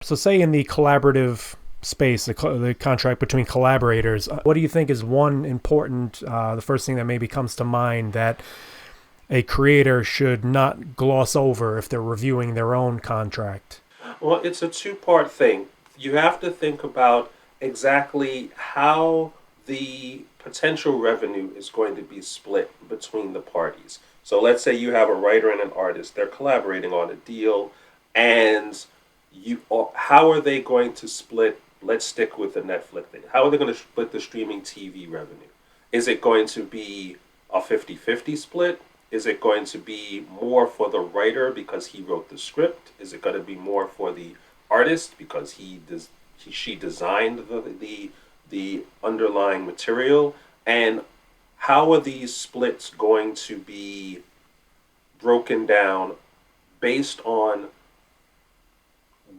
So say in the collaborative space, the contract between collaborators, what do you think is one important, the first thing that maybe comes to mind that a creator should not gloss over if they're reviewing their own contract? Well, it's a two-part thing. You have to think about exactly how the potential revenue is going to be split between the parties. So let's say you have a writer and an artist, they're collaborating on a deal, and how are they going to split? Let's stick with the Netflix thing. How are they going to split the streaming TV revenue? Is it going to be a 50-50 split? Is it going to be more for the writer because he wrote the script? Is it going to be more for the artist because she designed the underlying material? And how are these splits going to be broken down based on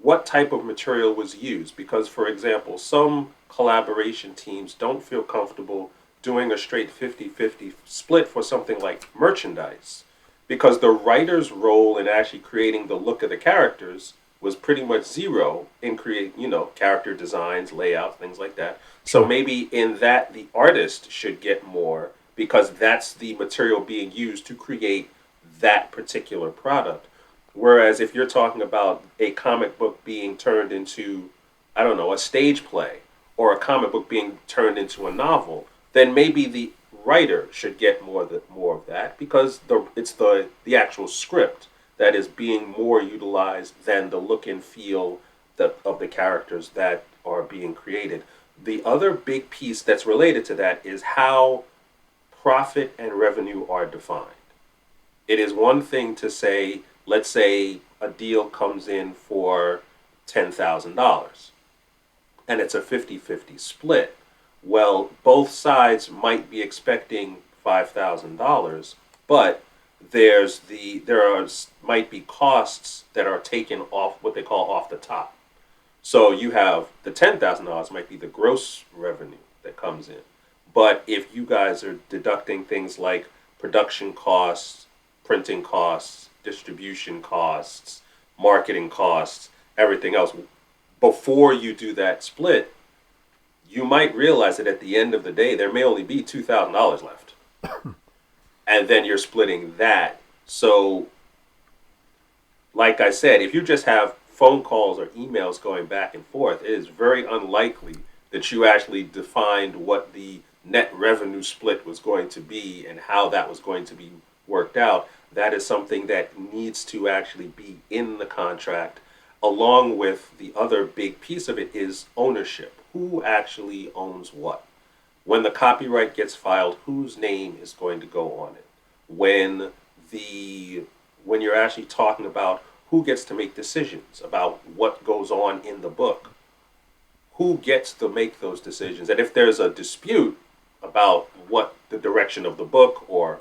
what type of material was used? Because, for example, some collaboration teams don't feel comfortable doing a straight 50-50 split for something like merchandise because the writer's role in actually creating the look of the characters was pretty much zero in create, character designs, layouts, things like that. So Sure. maybe in that the artist should get more because that's the material being used to create that particular product. Whereas if you're talking about a comic book being turned into, I don't know, a stage play or a comic book being turned into a novel, then maybe the writer should get more of that because it's the actual script that is being more utilized than the look and feel of the characters that are being created. The other big piece that's related to that is how profit and revenue are defined. It is one thing to say, let's say a deal comes in for $10,000 and it's a 50-50 split. Well, both sides might be expecting $5,000, but there are might be costs that are taken off what they call off the top. So you have the $10,000 might be the gross revenue that comes in. But if you guys are deducting things like production costs, printing costs, distribution costs, marketing costs, everything else, before you do that split, you might realize that at the end of the day, there may only be $2,000 left. And then you're splitting that. So, like I said, if you just have phone calls or emails going back and forth, it is very unlikely that you actually defined what the net revenue split was going to be and how that was going to be worked out. That is something that needs to actually be in the contract, along with the other big piece of it is ownership. Who actually owns what? When the copyright gets filed, whose name is going to go on it? When the when you're actually talking about who gets to make decisions about what goes on in the book, who gets to make those decisions? And if there's a dispute about what the direction of the book or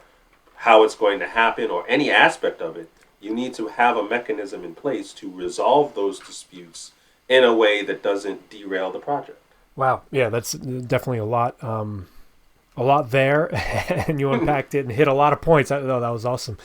how it's going to happen or any aspect of it, you need to have a mechanism in place to resolve those disputes in a way that doesn't derail the project. Wow. Yeah, that's definitely a lot there, and you unpacked it and hit a lot of points. I thought that was awesome.